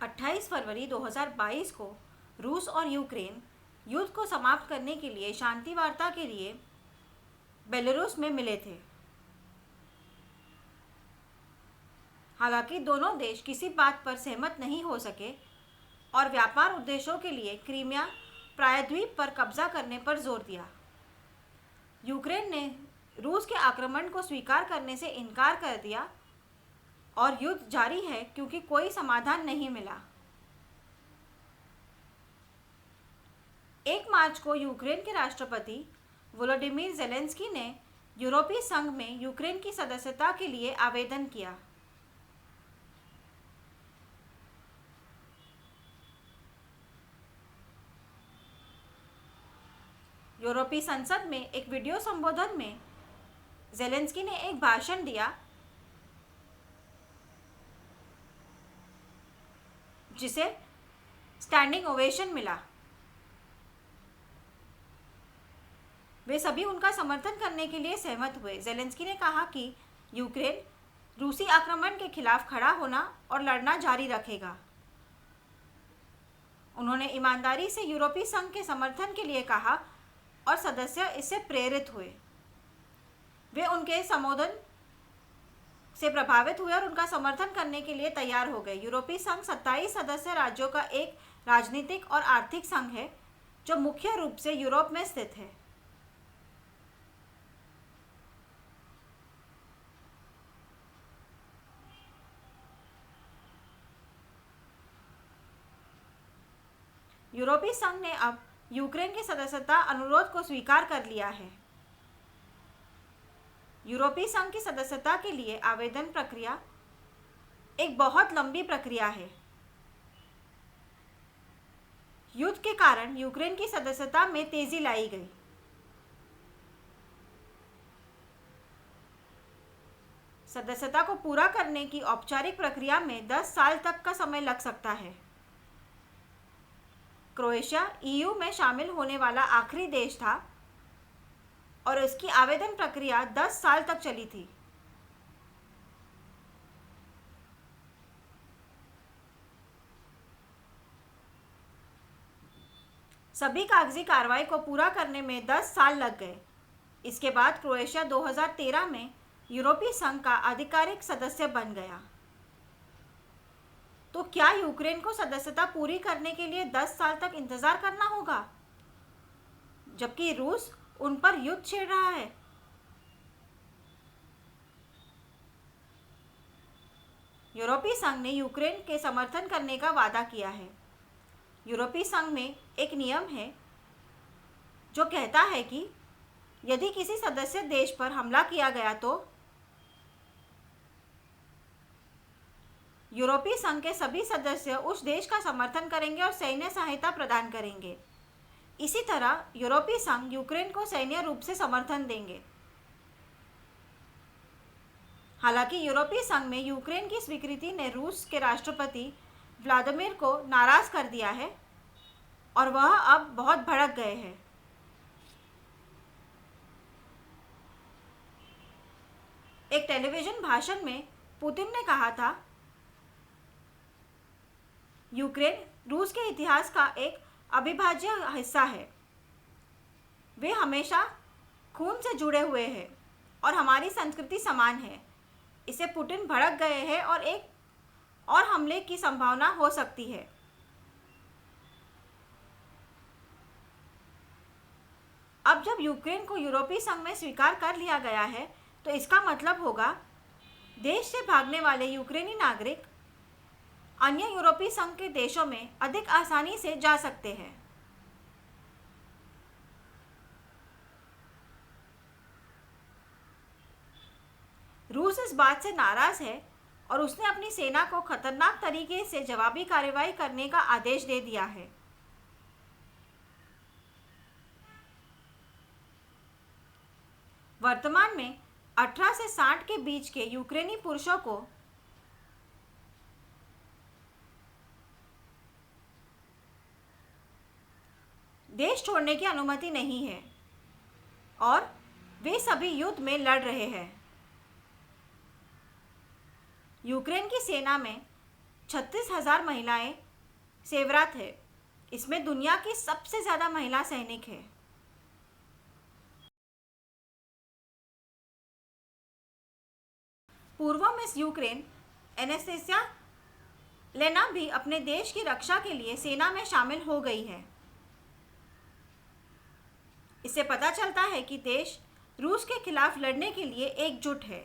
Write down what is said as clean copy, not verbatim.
28 फरवरी 2022 को रूस और यूक्रेन युद्ध को समाप्त करने के लिए शांति वार्ता के लिए बेलारूस में मिले थे। हालांकि दोनों देश किसी बात पर सहमत नहीं हो सके और व्यापार उद्देश्यों के लिए क्रीमिया प्रायद्वीप पर कब्जा करने पर जोर दिया। यूक्रेन ने रूस के आक्रमण को स्वीकार करने से इनकार कर दिया और युद्ध जारी है क्योंकि कोई समाधान नहीं मिला। 1 मार्च को यूक्रेन के राष्ट्रपति वोलोडिमिर ज़ेलेंस्की ने यूरोपीय संघ में यूक्रेन की सदस्यता के लिए आवेदन किया। यूरोपीय संसद में एक वीडियो संबोधन में ज़ेलेंस्की ने एक भाषण दिया जिसे स्टैंडिंग ओवेशन मिला। वे सभी उनका समर्थन करने के लिए सहमत हुए। ज़ेलेंस्की ने कहा कि यूक्रेन रूसी आक्रमण के खिलाफ खड़ा होना और लड़ना जारी रखेगा। उन्होंने ईमानदारी से यूरोपीय संघ के समर्थन के लिए कहा और सदस्य इससे प्रेरित हुए। वे उनके संबोधन से प्रभावित हुए और उनका समर्थन करने के लिए तैयार हो गए। यूरोपीय संघ 27 सदस्य राज्यों का एक राजनीतिक और आर्थिक संघ है जो मुख्य रूप से यूरोप में स्थित है। यूरोपीय संघ ने अब यूक्रेन की सदस्यता अनुरोध को स्वीकार कर लिया है। यूरोपीय संघ की सदस्यता के लिए आवेदन प्रक्रिया एक बहुत लंबी प्रक्रिया है। युद्ध के कारण यूक्रेन की सदस्यता में तेजी लाई गई। सदस्यता को पूरा करने की औपचारिक प्रक्रिया में 10 साल तक का समय लग सकता है। क्रोएशिया ईयू में शामिल होने वाला आखिरी देश था और इसकी आवेदन प्रक्रिया 10 साल तक चली थी। सभी कागजी कार्रवाई को पूरा करने में 10 साल लग गए। इसके बाद क्रोएशिया 2013 में यूरोपीय संघ का आधिकारिक सदस्य बन गया। तो क्या यूक्रेन को सदस्यता पूरी करने के लिए 10 साल तक इंतजार करना होगा, जबकि रूस उन पर युद्ध छेड़ रहा है? यूरोपीय संघ ने यूक्रेन के समर्थन करने का वादा किया है। यूरोपीय संघ में एक नियम है जो कहता है कि यदि किसी सदस्य देश पर हमला किया गया तो यूरोपीय संघ के सभी सदस्य उस देश का समर्थन करेंगे और सैन्य सहायता प्रदान करेंगे। इसी तरह यूरोपीय संघ यूक्रेन को सैन्य रूप से समर्थन देंगे। हालांकि यूरोपीय संघ में यूक्रेन की स्वीकृति ने रूस के राष्ट्रपति व्लादिमीर को नाराज कर दिया है और वह अब बहुत भड़क गए हैं। एक टेलीविजन भाषण में पुतिन ने कहा था, यूक्रेन रूस के इतिहास का एक अविभाज्य हिस्सा है। वे हमेशा खून से जुड़े हुए हैं और हमारी संस्कृति समान है। इससे पुतिन भड़क गए हैं और एक और हमले की संभावना हो सकती है। अब जब यूक्रेन को यूरोपीय संघ में स्वीकार कर लिया गया है तो इसका मतलब होगा देश से भागने वाले यूक्रेनी नागरिक अन्य यूरोपीय संघ के देशों में अधिक आसानी से जा सकते हैं। रूस इस बात से नाराज है और उसने अपनी सेना को खतरनाक तरीके से जवाबी कार्रवाई करने का आदेश दे दिया है। वर्तमान में 18 से 60 के बीच के यूक्रेनी पुरुषों को देश छोड़ने की अनुमति नहीं है और वे सभी युद्ध में लड़ रहे हैं। यूक्रेन की सेना में 36,000 महिलाएं सेवरात है। इसमें दुनिया की सबसे ज़्यादा महिला सैनिक है। पूर्व मिस यूक्रेन एनेस्टेसिया लेना भी अपने देश की रक्षा के लिए सेना में शामिल हो गई है। इससे पता चलता है कि देश रूस के खिलाफ लड़ने के लिए एकजुट है।